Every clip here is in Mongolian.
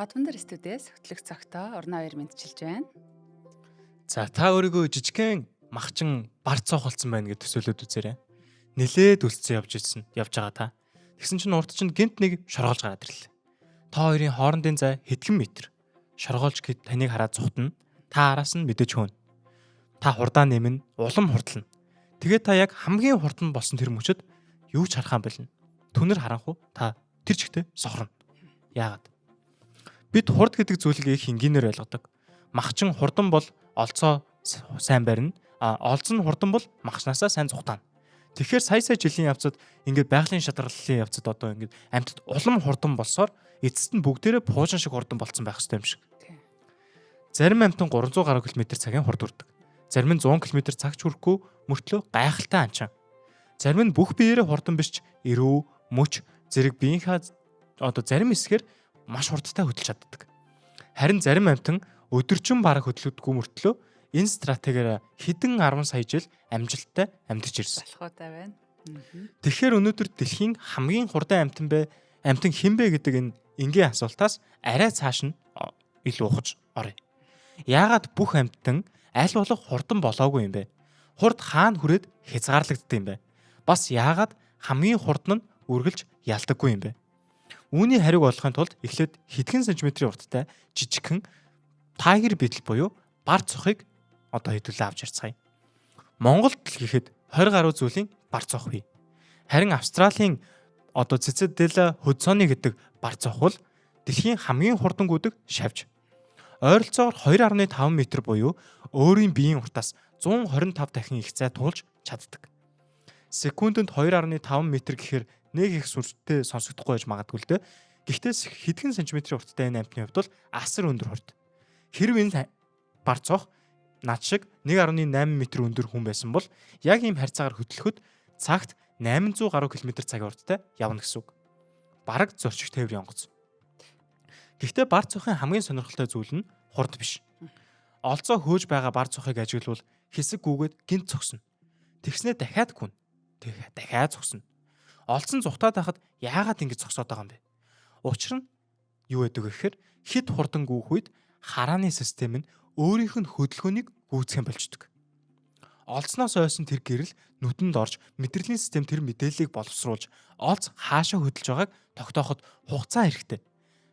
Одвондар студиэс хөтлөх цогтоо Орно хоёр мэдчилж байна. За та өөрийгөө жижигхэн махчин бар цоох болсон байна гэж төсөөлөд үзээрэй. Нилээд үлдсэн явж байгаа та. Тэгсэн чинь урд чинь гинт нэг шоргоолж гараад ирлээ. Та хоёрын хоорондын зай хэдхэн метр. Шоргоолж гэд таныг хараад цухтана. Та араас нь мэдэж хөөн. Та хурдаа нэмэн улам хурдлана. Тэгээд та яг хамгийн хурдан болсон тэр мөчөд юу ч харах юм байна. Түнэр харанхуу та тэр чигтээ сохорно. Яагаад? Бид хурд гэдэг зүйлийг их энгийнээр ойлгодог. Махчин хурдан бол олцоо сайн барина. Олц нь хурдан бол махчнаасаа сайн зүхтаана. Тэгэхээр сая жилийн явцад ингээд байгалийн шадраллын явцад одоо ингээд амьтад улам хурдан болсоор эцэст нь бүгдээрээ пуужин шиг хурдан болцсон байх хэрэгтэй юм шиг. Зарим амьтан 300 гаруй км цагийн хурд хүрдэг. Зарим нь 100 км цагч хүрэхгүй мөртлөө гайхалтай анчаа. Зарим нь бүх биеэрээ хурдан биш ч эрүү, мөч, зэрэг биеийнхаа одоо зарим хэсгээр маш хурдтай хөдөлж чаддаг. Харин зарим амьтан өдөржин бараг хөдлөдөггүй мөртлөө энэ стратегиараа хэдэн 10 сая жил амжилттай амьдарч ирсэн. Болохоотой байна. Тэгэхээр өнөөдөр дэлхийн хамгийн хурдан амьтан хэн бэ гэдэг энэ энгийн асуултаас арай цааш нь илүү ухаж оръё. Яагаад бүх амьтан аль болох хурдан болоогүй юм бэ? Хурд хаана хүрээд хязгаарлагддаг юм бэ? Бас яагаад хамгийн хурдан нь үргэлж ялдаггүй юм бэ? Үүний хариуг олохын тулд эхлээд хэдхэн сантиметрийн урттай жижигхэн тайгер битл буюу бар цохыг одоо хэдүүлээ авч ярьцгаая. Монголд л гэхэд 20 гаруй зүйлийн бар цох бий. Харин Австралийн одоо Цицаделла хөдсооны гэдэг бар цох бол дэлхийн хамгийн хурдан гүдэг шавж. Ойролцоогоор 2.5 м буюу өөрийн биеийн уртаас 125 дахин их зай туулж чаддаг. Секундэд 2.5 м гэхээр нэг их сүртэй сонсогдохгүй байж магадгүй л дээ. Гэхдээ хэдхэн сантиметрийн урттай энэ амьтны хувьд бол асар өндөр хурд. Хэрв энэ бар цох над шиг 1.8 м өндөр хүн байсан бол яг ийм харьцаагаар хөдлөхөд цагт 800 гаруй км цагийн хурдтай явна гэсэн үг. Бараг зорчигч тээврийн онгоц. Гэхдээ бар цохын хамгийн сонирхолтой зүйл нь хурд биш. Олцоо хөөж байгаа бар цохыг ажиглавал хэсэг гүгээд гинт цогсно. Тэгснээ дахиад гүн. Дахиад цогсно. Олцсон зүхтаад байхад яагаад ингэж зогсоод байгаа юм бэ? Учир нь юу гэдэг вэ гэхээр хэд хурдан гүйх үед харааны систем нь өөрийнх нь хөдөлгөөнийг гүйцэхэн болждог. Олцноос ойсон тэр гэрэл нүдэнд орж мэдрэлийн систем тэр мэдээллийг боловсруулж олц хаашаа хөдөлж байгааг тогтооход хугацаа хэрэгтэй.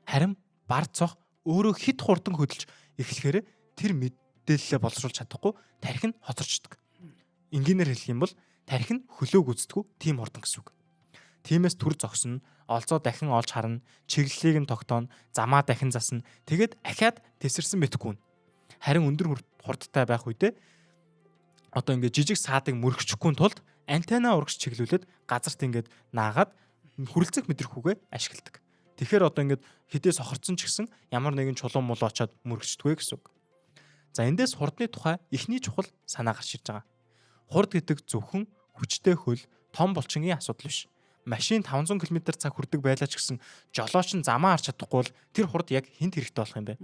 Харин бар цох өөрөө хэд хурдан хөдөлж эхлэхээр тэр мэдээллээ боловсруулж чадахгүй тархи нь хоцорчдөг. Энгийнээр хэлэх юм бол тархи нь хөлөө гүйцэтгэв тийм хурдан гэсэн үг. Тиймээс түр зогсно, олзоо дахин олж харна, чиглэлийг нь тогтооно, замаа дахин засна. Тэгээд ахаад тесэрсэн мэтгэхгүй. Харин өндөр хурдтай байх үедээ одоо ингээд жижиг саадыг мөрөгчихгүй тулд антенна урагш чиглүүлээд газарт ингээд наагаад хүрэлцэх мэдрэгхүүгээ ашигладаг. Тэгэхээр одоо ингээд хэдээ сохорцсон ч гэсэн ямар нэгэн чулуун мул очоод мөрөгчдгөө гэсэн үг. За эндээс хурдны тухай эхний чухал санаа гарч ирж байгаа. Хурд гэдэг зөвхөн хүчтэй хөл, том булчингийн асуудал биш. Машин 500 км цаг хүрдэг байлаа ч гэсэн жолооч нь замаа харж чадахгүй бол тэр хурд яг хинт хэрэгтэй болох юм бэ?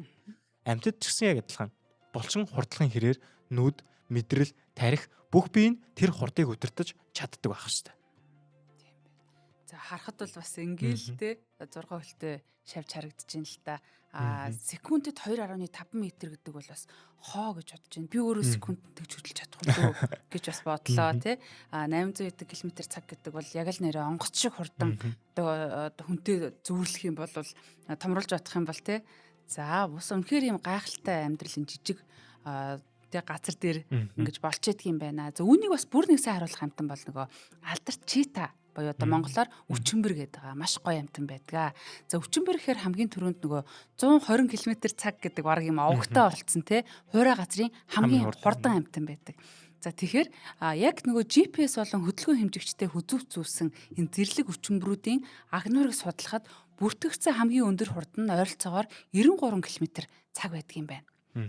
Амьтад ч гэсэн яг адилхан. Булчин хурдлахын хэрээр нүд, мэдрэл, тарих бүх бие нь тэр хурдыг удирдах чаддаг байх хэвээр. За харахад бол бас ингээл 6 хөлтэй шавж харагдаж байна л та. Секундэд 2.5 м гэдэг бол бас хоо гэж бодож байна. Би өөрөө секундэд тэгж хөдлөж чадахгүй дөө гэж бас бодлоо тий. 800 км цаг гэдэг бол яг л нэрээ онгоц шиг хурдан одоо хүнтэй зүүрлэх юм бол томруулж бодох юм бол тий. За бус үнэхээр юм гайхалтай амьдралын жижиг тэг газар дээр ингэж болж идэх юм байна. За үүнийг бас бүр нэг сайн харуулах амтан бол нөгөө алдарт чита боёо одоо монголоор өчмбөр гэдэг байгаа маш гоё амтан байдаг. За өчмбөр гэхээр хамгийн түрүүнд нөгөө 120 км цаг гэдэг баг юм овогтой болцсон те хуурай газрын хамгийн хурдан амтан байдаг. За тэгэхээр яг нөгөө GPS болон хөдөлгөөн хэмжигчтэй хүзүүцүүлсэн энэ зэрлэг өчмбөрүүдийн агнуурыг судлахад бүртгэгдсэн хамгийн өндөр хурд нь ойролцоогоор 93 км цаг байдаг юм байна.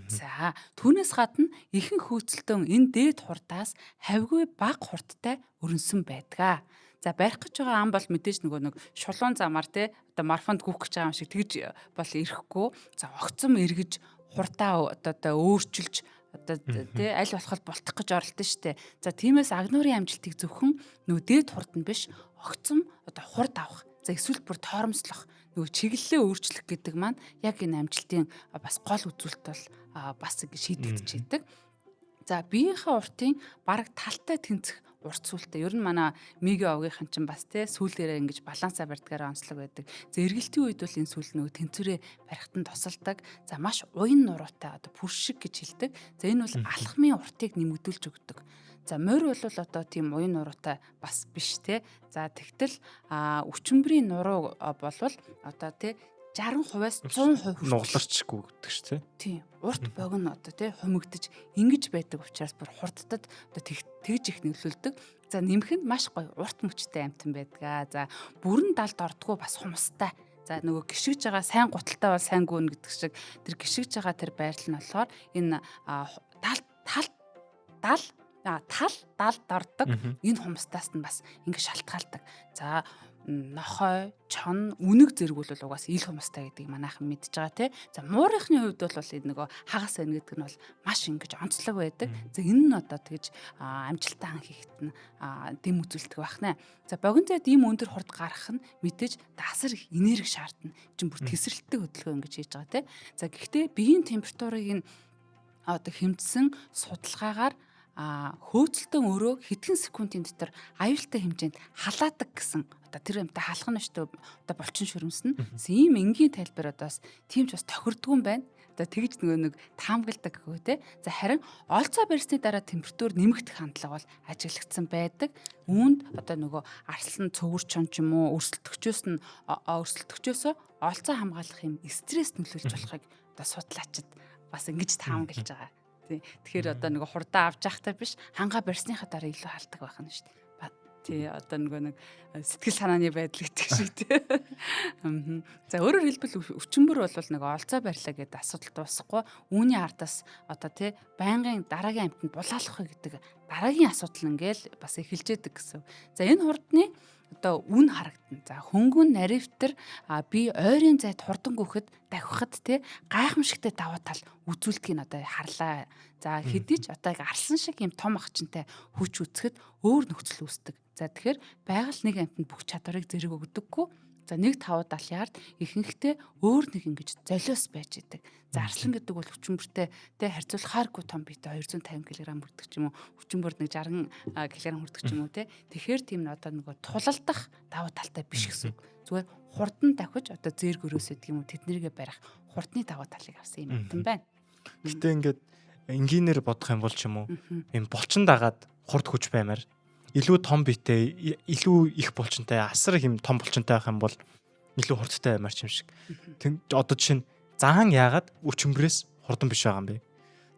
За түүнээс гадна ихэнх хөөцөлтөн энэ дээд хурдаас хавьгүй бага хурдтай өрнсөн байдаг. За барих гэж байгаа ам бол мэдээж нөгөө нэг шулуун замаар те одоо марафонд гүөх гэж байгаа юм шиг тэгж бол ирэхгүй. За огцом эргэж хурдаа одоо өөрчилж одоо тий аль болох бултах гэж оролдсон шүү дээ. За тиймээс агнуурын амжилтыг зөвхөн нөгөө дээд хурд нь биш огцом одоо хурд авах. За эсвэл бүр торомслох нөгөө чиглэлээ өөрчлөх гэдэг маань яг энэ амжилтын бас гол үзүүлэлт бол бас ингэ шийдэгдэж идэг. За биеийнхээ уртын бараг талтай тэнцэх урт сүлтэй. Ер нь манай Миги овгийнхан чинь бас те сүүлээрээ ингэж балансаа барьдгаар онцлог байдаг. За эргэлтийн үед бол энэ сүүл нөгөө тэнцвэрээ барихтан тусалдаг. За маш уян нуруутай одоо пүр шиг гэж хэлдэг. За энэ бол алхмын уртыг нэмэгдүүлж өгдөг. За морь бол одоо тийм уян нуруутай бас биш те. За тэгтэл өчмбөрийн нуруу болвол одоо те 60%-аас 100% нугларчгүй гэдэг ч тийм урт богино одоо тий хумигдаж ингэж байдаг учраас бүр хурдтад одоо тэгж их нөлөөлдөг. За нэмэх нь маш гоё урт мөчтэй амтан байдаг. За бүрэн далд ордгоо бас хумстай. За нөгөө гიშгэж байгаа сайн гуталтай бол сайн гүн гэдэг шиг тэр гიშгэж байгаа тэр байрлал нь болохоор энэ далд ордог энэ хумстаас нь бас ингэ шалтгаалдаг. За нохой, чон, үнэг зэрэг бол угаас ил хумстай гэдгийг манайхан мэдж байгаа тий. За муурынхны хувьд бол энэ нөгөө хагас байна гэдэг нь бол маш ингэж онцлог байдаг. За энэ нь одоо тэгж амжилттай хан хийхэд нь дэм үзүүлдэг байна. За богино зайд ийм өндөр хурд гарах нь мэдээж асар их энерги шаардна. Чин бүр тесрэлттэй хөдөлгөөн ингэж хийж байгаа тий. За гэхдээ биеийн температурыг нь одоо хэмжсэн судалгаагаар хөөцөлтөн өөрөө хэдхэн секундын дотор аюултай хэмжээнд халаадаг гэсэн одоо тэр юмтай халах нь шүү дээ одоо булчин шүрмсэн. Ийм энгийн тайлбар одоос тийм ч бас тохирдгүй юм байна. Одоо тэгж нэг таамагладаг гэх үү те. За харин олцоо барьсны дараа температур нэмэгдэх хандлага бол ажиглагдсан байдаг. Үүнд одоо нөгөө арслан цөвөр чон ч юм уу өрсөлдөгчөөсөө олцоо хамгаалах юм стресс нөлөөлж болохыг одоо судлаачид бас ингэж таамаглаж байгаа. Тэгэхээр одоо нэг хурдаа авч явахтай биш хангаа барьсныхаа дараа илүү халдаг байх нь шүү дээ. Тий одоо нэг сэтгэл санааны байдал гэдэг шиг тий. За өөрөөр хэлбэл өчмөр бол нэг олцоо барьлаа гэдэг асуудал дуусахгүй. Үүний ардаас одоо тий байнгын дараагийн амтнд булаалах гэдэг дараагийн асуудал ингээл бас эхэлж идэг гэсэн. За энэ хурдны одоо үн харагдана. За хөнгөн наривтер би ойрын зайд хурдан гүхэд давхихад те гайхамшигтай даваа тал үзүүлдгийг одоо харлаа. За хэдий ч одоо арслан шиг юм том ахчинтай хүч үзэхэд өөр нөхцөл үүсдэг. За тэгэхээр байгаль нэг амтнд бүх чадварыг зэрэг өгдөггүй. За 1.5-70-аар ихэнхдээ өөр нэг ингэж золиос байж идэг. За арслан гэдэг бол хүчмөртэй тэ харьцуулахааргүй том биетэй 250 кг хүрдэг ч юм уу. Хүчмөр нэг 60 кг хүрдэг ч юм уу тэ. Тэгэхээр тийм одоо нөгөө тулалдах давуу талтай биш гэсэн үг. Зүгээр хурдан давхиж одоо зээг өрөөсөд юм уу тэднэргээ барих хурдны давуу талыг авсан юм юм байна. Гэтэ ингээд энгийнээр бодох юм бол ч юм уу юм булчин дагаад хурд хүч баймаар илүү том биетэй илүү их булчинтай асар их юм том булчинтай байх юм бол илүү хурдтай баймаар ч юм шиг. Одоо жишээ нь заан яагаад өчмбрээс хурдан биш байгаа юм бэ?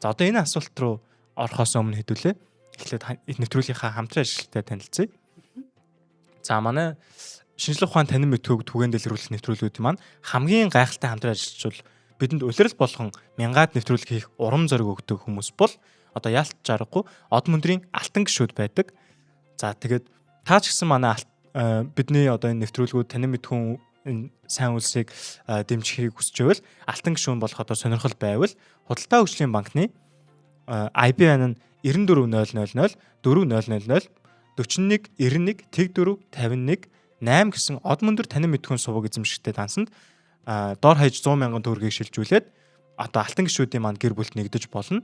За одоо энэ асуулт руу орохоос өмнө хэдүүлээ. Эхлээд нэвтрүүлгийнхаа хамтран ажилттай танилцъя. За манай шинжлэх ухааны танин мэдхүйг түгээн дэлгэрүүлэх нэвтрүүлгүүд маань хамгийн гайхалтай хамтран ажилчвал бидэнд улирал болгон мянгаад нэвтрүүлэг хийх урам зориг өгдөг хүмүүс бол одоо яалтч аргагүй од мөндрийн алтан гишүүд байдаг. За тэгээд таа ч гэсэн манай бидний одоо энэ нэвтрүүлгүүд танин мэдхүүн энэ сайн үйлсийг дэмжихийг хүсэж байвал алтан гишүүн болох одоо сонирхол байвал Худалдаа хөгжлийн банкны IBAN нь 94000 4000 41 91 14 51 8 гэсэн од мөндөр танин мэдхүүн суваг эзэмшигтэй дансанд доор хаяж 100,000 төгрөгийг шилжүүлээд одоо алтан гишүүдийн маань гэр бүлд нэгдэж болно.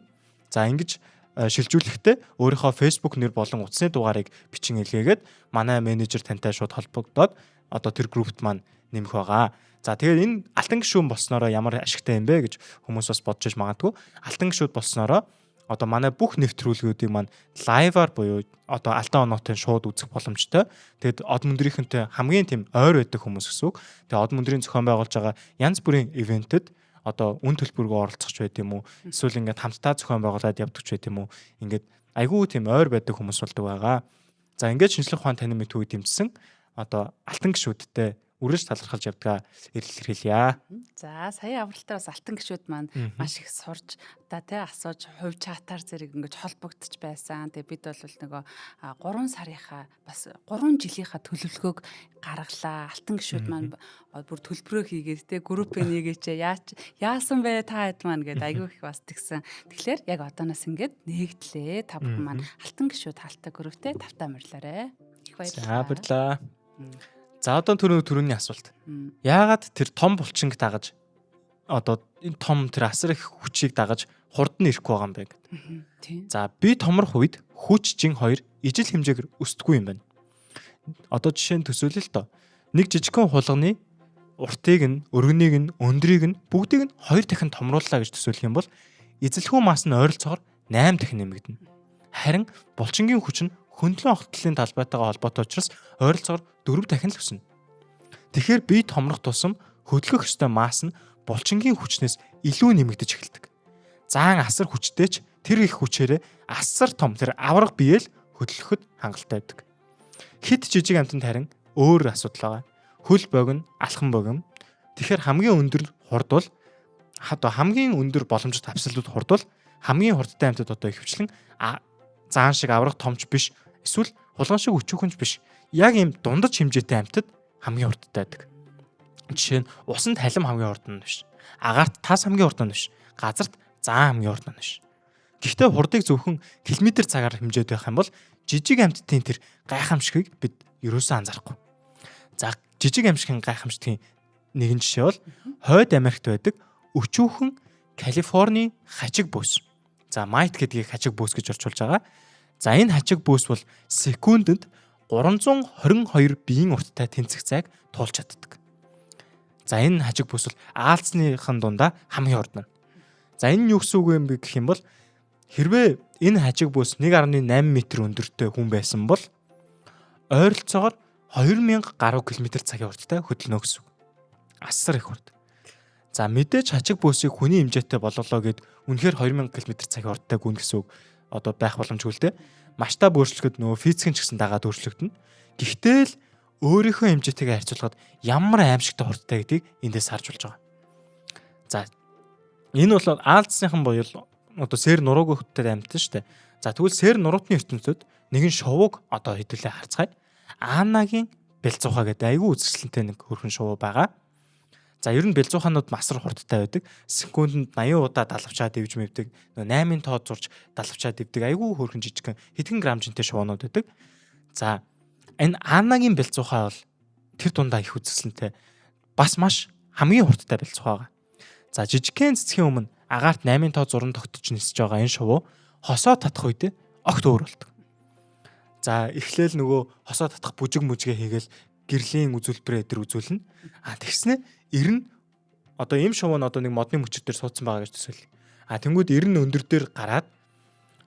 За ингэж шилжүүлэхдээ өөрийнхөө Facebook нэр болон утасны дугаарыг бичин илгээгээд манай менежер тантай шууд холбогдоод одоо тэр группт маань нэмэх байгаа. За тэгээд энэ алтан гишүүн болсноороо ямар ашигтай юм бэ гэж хүмүүс бас бодож иж магадгүй. Алтан гишүүд болсноороо одоо манай бүх нэвтрүүлгүүдийг маань лайваар буюу одоо алтан оноотой шууд үзэх боломжтой. Тэгэд од мөндрийнхэнтэй хамгийн тийм ойр байдаг хүмүүс гэсэн үг. Тэгээд од мөндрийн зохион байгуулж байгаа янз бүрийн ивентэд одоо үн төлбөргөө оролцох ч байт юм уу эсвэл ингээд хамтдаа зохион байгуулад явдаг ч байт юм уу ингээд айгүй тийм ойр байдаг хүмүүс болдог байгаа. За ингээд шинжлэх ухааны танин мэдхүйг дэмжсэн одоо алтан гишүүдтэй үргэлж талархалж явдгаа илэрхийлье. За сая авралтаар бас алтан гишүүд маань маш их сурж одоо тий асууж хувь чатаар зэрэг ингэж холбогдож байсан. Тэгээ бид бол нөгөө 3 сарынхаа бас 3 жилийнхаа төлөвлөгөөг гаргалаа. Алтан гишүүд маань бүр төлбөрөө хийгээд тий группээ нэгээч яасан бэ та хэд маань гээд айгүй их бас тэгсэн. Тэгэхээр яг одооноос ингээд нэгдлээ. Та бүхэн маань алтан гишүүд хаалтай групптэй тавтаа мөрлөөрэй. Их баярлалаа. За баярлалаа. За одоо түрүүний асуулт. Яагаад тэр том булчинг дагаж одоо энэ том тэр асар их хүчийг дагаж хурд нь ирэхгүй байгаа юм бэ гэдэг. Тийм. За би томрох үед хүч жин 2 ижил хэмжээгээр өсдөггүй юм байна. Одоо жишээ нь төсөөлөл тоо. Нэг жижигхэн хулганы уртыг нь, өргөнийг нь, өндрийг нь бүгдийг нь 2 дахин томрууллаа гэж төсөөлөх юм бол эзэлхүү мас нь ойролцоогоор 8 дахин нэмэгдэнэ. Харин булчингийн хүч нь хөндлөн огтлын талбайтайгаа холбоотой учраас ойролцоогоор 4 дахин л өснө. Тэгэхээр би томрох тусам хөдөлгөх ёстой масс нь булчингийн хүчнээс илүү нэмэгдэж эхэлдэг. Заан асар хүчтэй ч тэр их хүчээрээ асар том тэр авраг биеэл хөдлөхөд хангалттай байдаг. Хит жижиг амьтанд харин өөр асуудал байгаа. Хөл богино, алхан богино. Тэгэхээр хамгийн өндөр хурдвал хамгийн өндөр боломжит хавсалууд хурдвал хамгийн хурдтай амьтад одоо ихэвчлэн заан шиг аврах томч биш, эсвэл хулган шиг өчүүхэнч биш. Яг ийм дундаж хэмжээтэй амьтад хамгийн хурдтай байдаг. Жишээ нь усанд халим хамгийн хурд нь биш. Агаарт тас хамгийн хурд нь биш. Газарт заан хамгийн хурд нь биш. Гэхдээ хурдыг зөвхөн километр цагаар хэмжээд байх юм бол жижиг амьтдын тэр гайхамшигыг бид ерөөсөө анзаарахгүй. За жижиг амьсгалын гайхамшигын нэгэн жишээ бол Хойд Америкт байдаг өчүүхэн Калифорни хажиг бөөс. За Майт гэдгийг хажиг бөөс гэж орчуулж байгаа. За энэ хажиг бөөс бол секундэд 322 биеийн урттай тэнцэх зайг туулж чаддаг. За энэ хажиг бөөс бол Аалзныхан дундаа хамгийн хурд нь. За энэ нь юу гэсэн үг юм бэ гэх юм бол хэрвээ энэ хажиг бөөс 1.8 м өндөртэй хүн байсан бол ойролцоогоор 2000 гаруй км цагийн хурдтай хөдлөнө гэсэн үг. Асар их хурд. За мэдээж хажиг бөөсийг хүний хэмжээтэй болголоо гэд үнэхээр 2000 км цагийн хурдтай гүн гэсэн үг одоо байх боломжгүй л дээ. Масштаб өөрчлөхөд нөгөө физикийн ч гэсэн дагаад өөрчлөгдөнө. Гэхдээ л өөрийнхөө хэмжээтэйгээ харьцуулахад ямар аимшигтай хурдтай гэдгийг эндээс харж болж байгаа. За энэ бол Аалзныхан буюу одоо сэр нурууг хөттэй амьтан шүү дээ. За тэгвэл сэр нуруутны ертөнцид нэгэн шувууг одоо хэдүүлээ харцгаая. Анагийн бэлзуухаа гэдэг айгүй үзэсгэлэнтэй нэг хөрхөн шувуу байгаа. За ер нь бэлзуухаанууд масар хурдтай байдаг. Секундэд 80 удаа далавчаад дэвж мэвдэг. 8-ын тоод зурж далавчаад дэвдэг. Айгүй хөрхөн жижигхэн хэдхэн грамм жинтэй шувуунууд байдаг. За энэ анагийн бэлзуухаа бол тэр дундаа их үзэсгэлэнтэй. Бас маш хамгийн хурдтай бэлзуухаа. За жижигхэн цэцгийн өмнө агаарт 8-ын тоо зурн тогтож нисэж байгаа энэ шувуу хосоо татах үедээ огт өөр болдог. За эхлээл нөгөө хосоо татах бүжиг мүжгээ хийгээл гэрлийн үзүүлбэрээ дээр үзүүлнэ. Тэгснэ ер нь одоо ийм шувуу нь одоо нэг модны мөчөр дээр суудсан байгаа гэж төсөөл. Тэнгүүд ер нь өндөр дээр гараад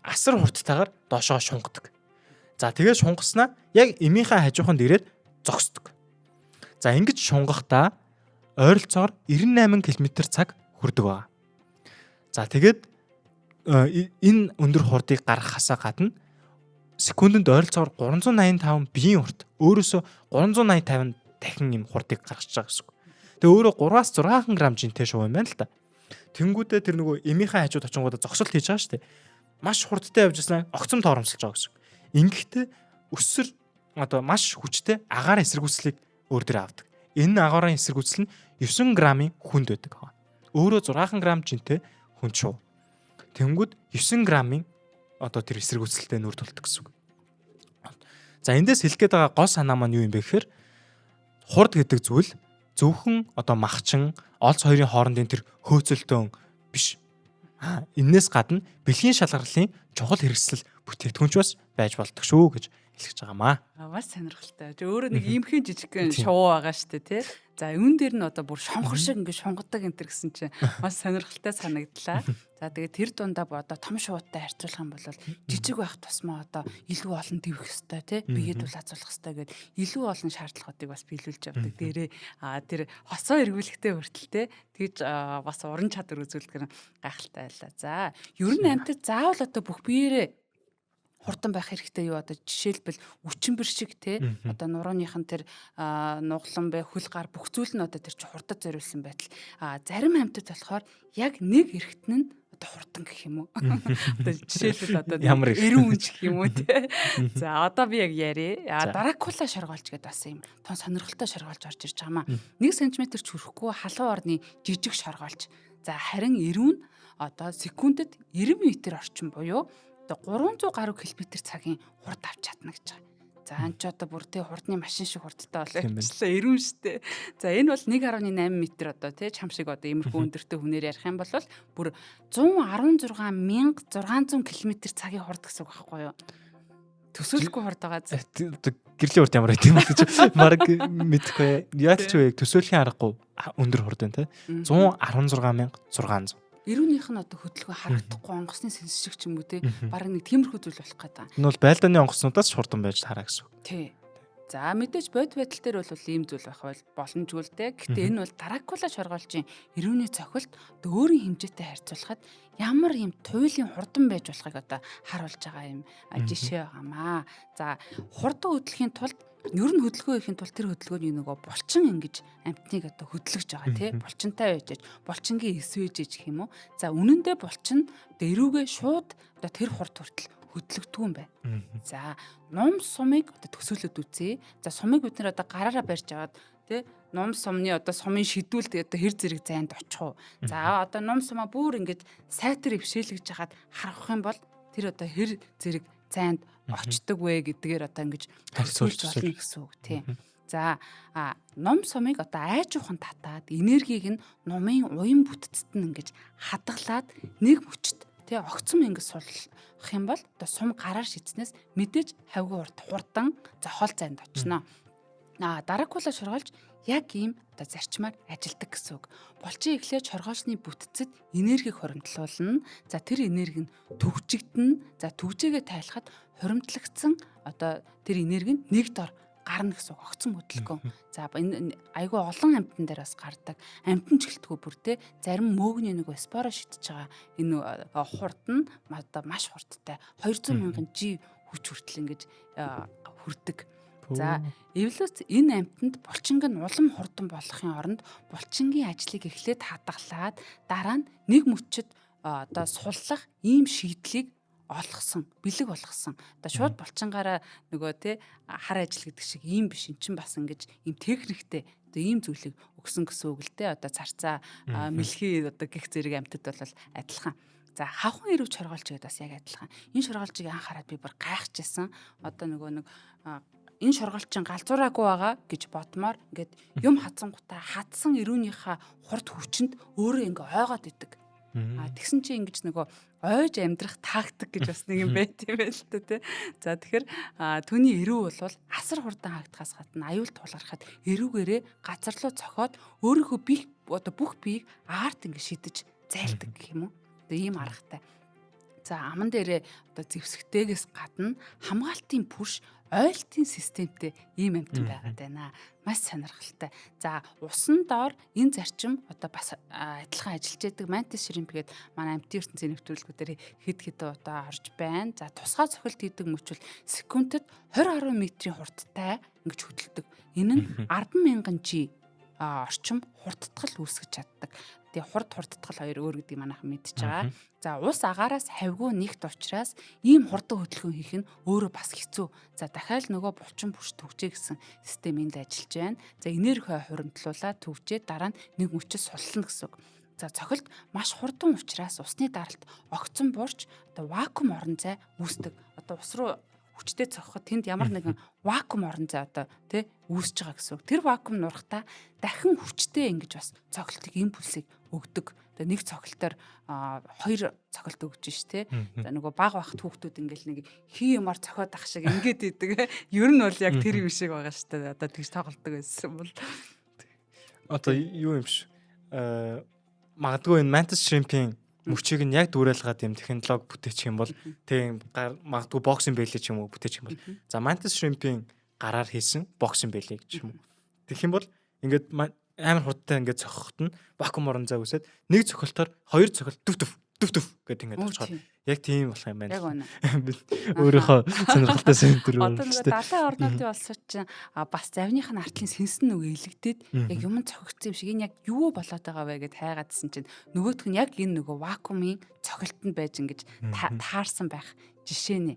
асар хурдтайгаар доошоо шунгадаг. За тэгээд шунгаснаа яг эмийнхээ хажууханд ирээд зогсдог. За ингэж шунгахдаа ойролцоогоор 98 км/цаг хүрдэг байгаа. За тэгээд энэ өндөр хурдыг гаргахаасаа гадна секундэд ойролцоогоор 385 биеийн хурд өөрөөсөө 385 дахин юм хурдыг гаргаж байгаа гэсэн үг. Тэгээ өөрөө 3-аас 6 грамм жинтэй шувуу юм байна л да. Тэнгүүдээ тэр нөгөө эмийнхээ хажууд очингуудаа зогсолт хийж байгаа шүү дээ. Маш хурдтай явж яснаа огцом торомсолж байгаа гэсэн үг. Ингэхдээ өсөр одоо маш хүчтэй агаар эсэргүүцлийг өөр дээр авдаг. Энэ агарын эсэргүүцэл нь 9 граммын хүнд байдаг. Өөрөө 6 грамм жинтэй хүнд шувуу. Тэнгүүд 9 граммын одоо тэр эсэргүүцэлтэй нүрд болдог гэсэн үг. За эндээс хэлэх гээд байгаа гол санаа маань юу юм бэ гэхээр хурд гэдэг зүйл зөвхөн одоо махчин, олз хоёрын хоорондын тэр хөөцөлтөн биш. Энээс гадна бэлгийн шалгарлын чухал хэрэгсэл бүтээгдэхүүнч бас байж болдог шүү гэж хэлж байгаамаа. Бас сонирхолтой. Өөрөө нэг иймхэн жижигхэн шувуу байгаа шүү дээ, тий. За үүн дээр нь одоо бүр шонгор шиг ингээд шунгадаг энэ төр гэсэн чинь бас сонирхолтой санагдлаа. За тэгээд тэр дундаа одоо том шувуутай харьцуулах юм бол жижиг байх тусмаа одоо илүү олон дэвэх ёстой, тий. Биеэд дулаацуулах ёстой гэд илүү олон шаардлагуудыг бас биелүүлж явдаг. Дээрээ тэр хосоо эргүүлэхтэй хүртэл тий. Тэгж бас уран чадвар үзүүлдэг гайхалтай байлаа. За ер нь амьтад заавал одоо бүх биеэрээ хурдан байх хэрэгтэй юу одоо жишээлбэл үчимбэр шиг те одоо нурууныхан тэр нуглан бай хөл гар бүх зүйл нь одоо тэр чи хурдад зориулсан байтал зарим амьтад болохоор яг нэг эргэтэн нь одоо хурдан гэх юм уу одоо жишээлбэл одоо эрүүн үнч гэх юм уу те за одоо би яг яриа Дракула шоргоолж гэдэг бас юм тон сонирхолтой шоргоолж орж ирж байгаамаа 1 см ч хүрэхгүй халуун орны жижиг шоргоолж за харин эрүүн одоо секундэд 90 м орчим буюу одоо 300 гаруй км цагийн хурд авч чадна гэж байгаа. За энэ ч одоо бүр тий хурдны машин шиг хурдтай Тийм байна. болчихлоо эрүүн штэ. За энэ бол 1.8 м одоо тий чам шиг одоо иймэрхүү өндөртэй хүнээр ярих юм бол бүр 116,600 км цагийн хурд гэсэн үг байхгүй юу? Төсөөлөхгүй хурд байгаа зү. Гэрлийн урд ямар байт юм бэ гэж марг мэдэхгүй. Яаж ч вэ төсөөлхийн аргагүй өндөр хурд байна те. 116,600. Эрүүнийх нь одоо хөдөлгөөн харагдахгүй онгоцны сэнсшиг ч юм уу те. Бараг нэг тиймэрхүү зүйл болох гэдэг. Энэ бол байлдааны онгоцнуудаас ч хурдан байж хараа гэсэн үг. Тий. За мэдээж бод байдал дээр бол ийм зүйл байх боломжгүй л дээ. Гэхдээ энэ бол Дракула шоргоолжийн эрүүний цохилт одоо өөрийн хэмжээтэй харьцуулахад ямар ийм туйлын хурдан байж болохыг одоо харуулж байгаа юм жишээ байгаамаа. За хурдан хөдлөхийн тулд ер нь хөдөлгөөн ихийн тулд тэр хөдөлгөөний нөгөө булчин ингэж амтныг одоо хөдлөж байгаа тий булчинтай байж булчингийн эсвэж гэх юм уу. За үнэндээ булчин одоо эрүүгээ шууд одоо тэр хурд хүртэл хөдлөгддөг юм байна. За ном сумыг одоо төсөөлөд үзье. За сумыг бид нэр одоо гараараа барьж аваад тий ном сумны одоо сумын шидүүлд одоо хэр зэрэг зайд очих уу. За одоо ном сумаа бүр ингэж сайтар ившээлгэж хагаад харах юм бол тэр одоо хэр зэрэг зайд очдөг вэ гэдгээр одоо ингэж төсөөлж болно гэсэн үг тий. За ном сумыг одоо айжуухан татаад энергийг нь номын уян бүтцэд нь ингэж хадгалаад нэг мөчт тий огцом ингэж сулах юм бол одоо сум гараар шидснээс мэдээж хавгүй хурдан зохиол зайд очно. Дракула шоргоолж яг ийм одоо зарчмаар ажилдаг гэсэн үг. Булчин эхлээд шоргоолчны бүтцэд энергийг хоримтлуулна. За тэр энерги нь төгжигдэнэ. За төгжээгээ тайлахад хоримтлагдсан одоо тэр энерги нь нэг дор гарна гэсэн огцом хөдөлгөөн. За энэ айгүй олон амтан дээр бас гардаг. Амтан ч гэлтгүй бүр те зарим мөөгний нэг споро шидэж байгаа энэ хурд нь одоо маш хурдтай 200,000 G хүч хүртэл ингэж хүрдэг. За эвлүүц энэ амтанд булчинг нь улам хурдан болохын оронд булчингийн ажлыг эхлээд хадгалаад дараа нь нэг мөчөд одоо суллах ийм шийдлийг бэлэг болгосон. Одоо шууд булчингаараа нөгөө тий хар ажил гэдэг шиг ийм биш эн чинь бас ингэж ийм техниктэй одоо ийм зүйлийг өгсөн гэсэн үг л дээ. Одоо царцаа мэлхий одоо гих зэрэг амтад бол адилхан. За хавхан эрүүч шоргоолж гэдэг бас яг адилхан. Энэ шоргоолжийг анхаараад би бүр гайхажсэн. Одоо нөгөө нэг энэ шоргоолчин галзуураагүй байгаа гэж бодмоор ингээд юм хацсангуудаа хатсан эрүүнийхээ хурд хүчинд өөрөө ингээ ойгоод идэг. Тэгсэн чинь ингэж нөгөө ойж амьдрах тактик гэж бас нэг юм байт юм байл л тэ. За тэгэхээр түүний эрүү бол асар хурдан хаагдахаас гадна аюул тулгархад эрүүгээрээ газар руу цохоод өөрийнхөө бүх биеийг арт ингэ шидэж зайлдаг гэх юм уу. Одоо ийм аргатай. За аман дээрээ одоо зэвсэгтэйгээс гадна хамгаалтын пүш ойлтын системтэй ийм амтан байгаад байна. Маш сонирхолтой. За усан доор энэ зарчим одоо бас адилхан ажиллаж байдаг Mantis shrimp гэдэг манай амтын ертөнцийн нэвтрүүлгүүдээр хэд удаа орж байна. За тусгай цохилт хийдэг мөчвөл секундэд 20 м-ийн хурдтай ингэж хөдөлдөг. Энэ нь 10,000 G орчим хурдтгал үүсгэж чаддаг. Тэгээ хурдтгал хоёр өөр гэдэг манайхан мэдчихэж байгаа. За ус агаараас хавьгүй нэгт учраас ийм хурдан хөдөлгөөн хийх нь өөрөө бас хэцүү. За дахиад нөгөө булчин бүш төгжээ гэсэн систем энд ажиллаж байна. За энерги хуримтлуулаад төгжээ дараа нь нэг мөчөд суллана гэсэн үг. За цохилт маш хурдан учраас усны даралт огцон буурч одоо вакуум орон зай үүсдэг. Одоо ус руу хүчтэй цохоход тэнд ямар нэгэн вакуум орон зай одоо тий үүсэж байгаа гэсэн үг. Тэр вакуум нурахтаа дахин хүчтэй ингэж бас цохилтыг импульсыг өгдөг. Тэгээ нэг цохилтоор хоёр цохилт өгж ш тий. За нөгөө баг бахт хүүхдүүд ингээл нэг хий юмар цохиод ах шиг ингээд идэг. Ер нь бол яг тэр юм шиг байгаа ш тий. Одоо тэгж тоглолдог байсан бол одоо юу юм ш магадгүй энэ Mantis shrimp-ийн мөчийг нь яг дүүрэлгаад юм технологи бүтээчих юм бол тийм магадгүй боксинг бэлээ ч юм уу бүтээчих юм бол за Mantis shrimp-ийн гараар хийсэн боксинг бэлээ гэж юм уу тэгэх юм бол ингээд амар хурдтай ингээд цохоход нь вакуум орон зай үсээд нэг цохилтоор хоёр цохилт төв гэдэг ингээд болчиход яг тийм болох юм байна. Яг үнэ. Өөрийнхөө сонирхолтой сэнтэр одоо нэг далайн орнуудын улсууд чинь бас завных нь артлын сэнсэн нөгөө илэгдээд яг юм цохигдсон юм шиг энэ яг юу болоод байгаа вэ гэд хайгаадсэн чинь нөгөөх нь яг энэ нөгөө вакуумын цохилтонд байж ингэж таарсан байх жишээ нэ.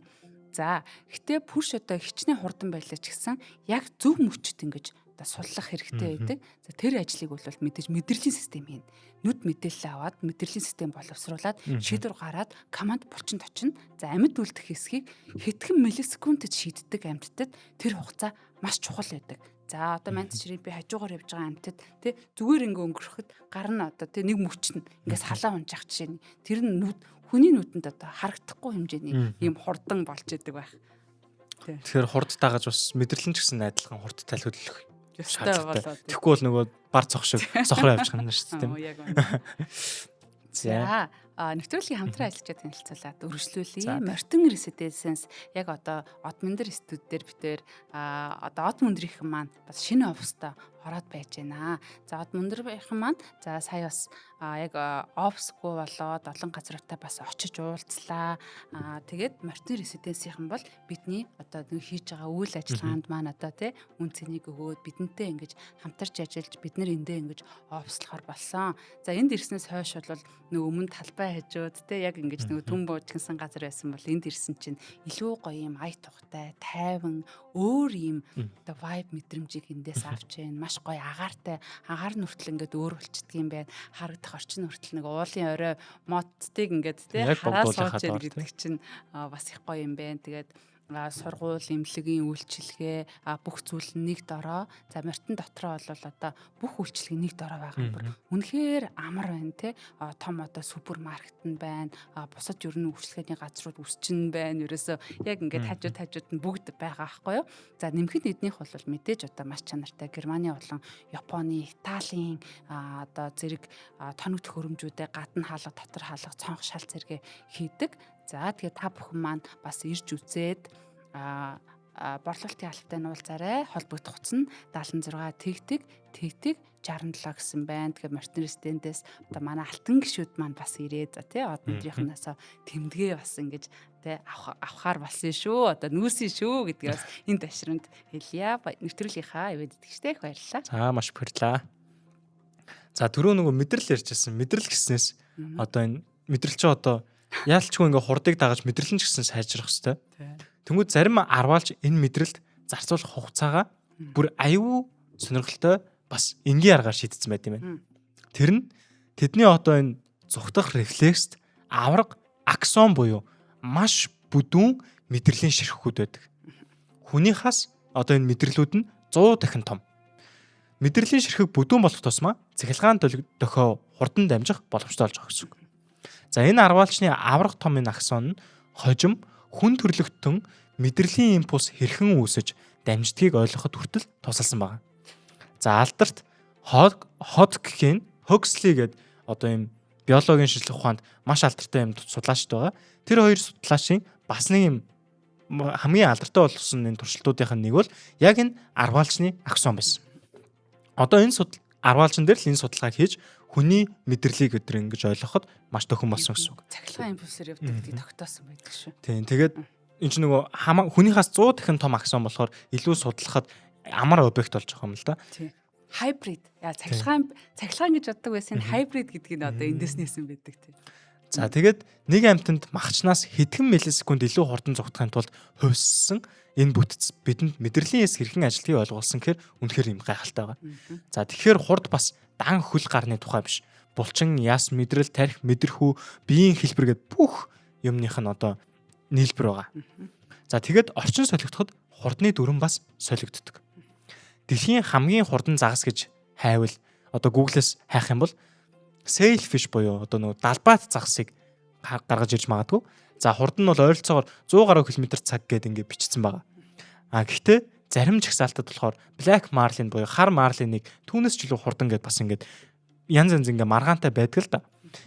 За гэтээ пүш одоо хичнээн хурдан байлаа ч гэсэн яг зөв мөчөд ингэж одоо суллах хэрэгтэй байдаг. За тэр ажлыг бол мэдээж мэдрэлийн систем хийн. Нүд мэдээлэл аваад мэдрэлийн систем боловсруулад шийдвэр гараад команд булчинд очино. За амьд үлдэх хэсгийг хэдхэн миллисекундэд шийддэг амьтдад тэр хугацаа маш чухал байдаг. За одоо мант чирээ би хажуугаар явж байгаа амьтад тий зүгээр ингээ өнгөрөхөд гар нь одоо тий нэг мөчнө ингээс халаа унжих жишээ нь тэр нь хүний нүдэнд одоо харагдахгүй хэмжээний ийм хурдан болж идэг байх. Тэгэхээр хурд дагаж бас мэдрэлэн ч гэсэн адилхан хурдтай төлөвлөх ёстой болоод. Тэгэхгүй бол нөгөө бар цох шиг сохроо явж гана шүү дээ. Яг за нэвтрүүлгийн хамтран ажиллаж танилцуулаад үргэлжлүүлье. Мортон Residence яг одоо Од Мөндөр студ дээр битээр одоо Од Мөндрийнхэн маань бас шинэ оффистаа ороод байж байна. За Од Мөндрийнхэн маань за сая бас яг оффисгүй болоод олон газруудаа бас очиж уулзлаа. Тэгээд Мортон Residence-ийнхэн бол бидний одоо нэг хийж байгаа үйл ажиллагаанд маань одоо тий үн цэнийг өгөөд бидэнтэй ингэж хамтарч ажиллаж бид нар эндээ ингэж оффислохоор болсон. За энд ирснээс хойш бол нөгөө өмнө талбай хажууд те яг ингэж нөгөө түн буужгинсан газар байсан бол энд ирсэн чинь илүү гоё юм ая тухтай, тайван, өөр юм оо vibe мэдрэмжийг эндээс авч जैन. Маш гоё агаартай, агаар нүртэл ингээд өөр болчдөг юм байна. Харагдах орчин хүртэл нэг уулын орой модтыг ингээд те хараа сууж яа гэдэг чинь бас их гоё юм байна. Тэгээд сургууль, эмнэлгийн үйлчилгээ бүх зүйл нэг дороо. За Мортон дотроо бол одоо бүх үйлчилгээ нэг дороо байгаа бүр үнэхээр амар байна те. Том одоо супермаркет нь байна. Бусад ерөнхий үйлчилгээний газрууд үсчин байна. Ерөөсөө яг ингээд хажууд нь бүгд байгаа байхгүй юу? За нэмэхэд эднийх бол мэдээж одоо маш чанартай Германы болон Японы, Италийн одоо зэрэг тоног төхөөрөмжүүдээ гадна хаалга, дотор хаалга, цонх шал зэрэг хийдэг. За тэгээд та бүхэн маань бас ирж үзээд борлуулалтын албатай нуулзаарай. Холбогдох утас нь 76 тэгтэг 67 гэсэн байна. Тэгэхээр Мортон Residence-ээс одоо манай алтан гишүүд маань бас ирээд за тий Од Мөндрийнхнээс тэмдгээ бас ингэж тий авахаар болсон шүү. Одоо нүүсэн шүү гэдгийг бас энэ ташранд хэлье. Нэвтрүүлгийнхаа ивэд итгэжтэй их баярлалаа. За маш их баярлалаа. За түрүү нөгөө мэдрэл ярьжсэн. Мэдрэл гэснээс одоо энэ мэдрэл чи одоо яалчгүй ингээ хурдыг дагаж мэдрэлэн ч гэсэн сайжрах хэвээр. Тэнгүүд зарим арваалж энэ мэдрэлд зарцуулах хугацаагаа бүр аюу сонирхолтой бас энгийн аргаар шийдсэн байт юм байна. Тэр нь тэдний одоо энэ зүгтах рефлекст авраг аксон буюу маш бүдүүн мэдрэлийн ширхгүүд байдаг. Хүнийхээс одоо энэ мэдрэлүүд нь 100 дахин том. Мэдрэлийн ширхэг бүдүүн болох тусмаа цахилгаан дохио хурдан дамжих боломжтой болж байгаа гэсэн үг. За энэ арваалчны аврах том энэ аксон нь хожим хүн төрлөختөн мэдрэлийн импульс хэрхэн үүсэж дамждгийг ойлгоход хүртэл тусалсан байна. За алдарт Hodgkin Huxley гэдэг одоо юм биологийн шинжилгээ ухаанд маш алдартай юм судлаачд байгаа. Тэр хоёр судлаачийн бас нэг юм хамгийн алдартай болсон энэ туршилтуудынх нь нэг бол яг энэ арваалчны аксон байсан. Одоо энэ арваалчн дээр л энэ судалгааг хийж хүний мэдрэлийг өдөр ингэж ойлгоход маш төхөн болсон гэсэн үг. Цахилгаан импульсээр явдаг гэдгийг тогтоосон байдаг шүү. Тийм. Тэгээд энэ чинь нөгөө хүнийхээс 100 дахин том аксон болохоор илүү судлахад амар объект болж байгаа юм л да. Тийм. Хайбрид. Яа цахилгаан гэж боддог байсан хайбрид гэдгийг одоо эндээс нээсэн байдаг тийм. За тэгээд нэг амьтанд махчнаас хэдхэн миллисекунд илүү хурдан зүгтахын тулд хувьссан энэ бүтц бидэнд мэдрэлийн эс хэрхэн ажилтгийг ойлгуулсан гэхээр үнэхээр юм гайхалтай байгаа. За тэгэхээр хурд бас дан хөл гарны тухай биш. Булчин, яс, мэдрэл, тарих, мэдрэхүү, биеийн хэлбэр гэд бүх юмных нь одоо нийлбэр байгаа. За тэгэд орчин солигдоход хурдны дүрэн бас солигддог. Дэлхийн хамгийн хурдан загас гэж хайвал одоо Google-с хайх юм бол sailfish буюу одоо нөгөө далбаат загасыг гаргаж ирж магадгүй. За хурд нь бол ойролцоогоор 100 гаруй км цаг гээд ингээд бичсэн байгаа. Гэхдээ зарим жагсаалтад болохоор black marlin буюу хар марлиныг түүнээс ч илүү хурдан гээд бас ингээд янз ингээд маргаантай байдаг л да.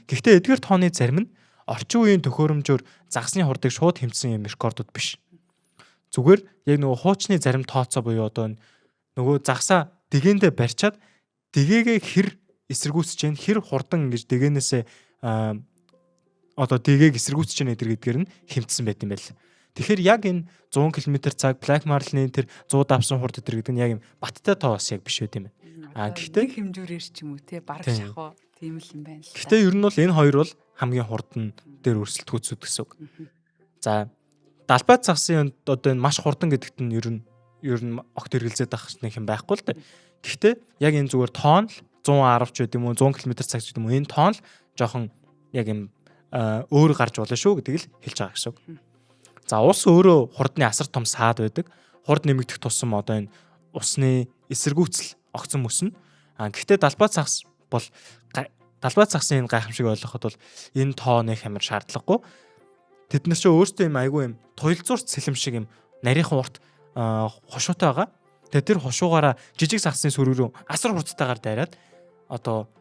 Гэхдээ эдгээр тооны зарим нь орчин үеийн төхөөрөмжөөр загасны хурдыг шууд хэмжсэн юм рекордууд биш. Зүгээр яг нөгөө хуучны зарим тооцоо буюу одоо нөгөө загсаа дэгэндээ барьчаад дэгээгээ хэр эсэргүүцэж जैन хэр хурдан ингэж дэгээнээсээ одоо дэгээг эсэргүүцэж जैन гэдгээр нь хэмтсэн байт юм байл. Тэгэхээр яг энэ 100 км цаг Black Marlin тэр 100 давсан хурд өдр гэдэг нь яг юм баттай тоо бас яг биш байт юм байна. Гэхдээ хэмжүүрээр ч юм уу те бараг шахуу тийм л юм байна л. Гэхдээ ер нь бол энэ хоёр бол хамгийн хурдан дээр өрсөлдөхүйцүүд гэсэн үг. За далбайт загсын одоо энэ маш хурдан гэдэгт нь ер нь ер нь огт эргэлзээд байх нэг юм байхгүй л дээ. Гэхдээ яг энэ зүгээр тоон л 110 ч гэдэм үү 100 км/цаг ч гэдэм үү энэ тоон л жоохон яг юм өөр гарч болно шүү гэдгийг л хэлж байгаа гэсэн үг. За ус өөрөө хурдны асар том саад байдаг. Хурд нэмэгдэх тусам одоо энэ усны эсэргүүцэл огцон мөснө. Гэхдээ далбай цагс бол далбай цагсын энэ гайхамшиг ойлгоход бол энэ тоо нэг амар шаардлагагүй. Тэд нар ч өөрсдөө юм айгүй юм туйлзуурт сэлэм шиг юм нарийнхан урт хошуутай байгаа. Тэгээ тэр хошуугаараа жижиг загсны сүрэг рүү асар хурдтайгаар дайраад одоо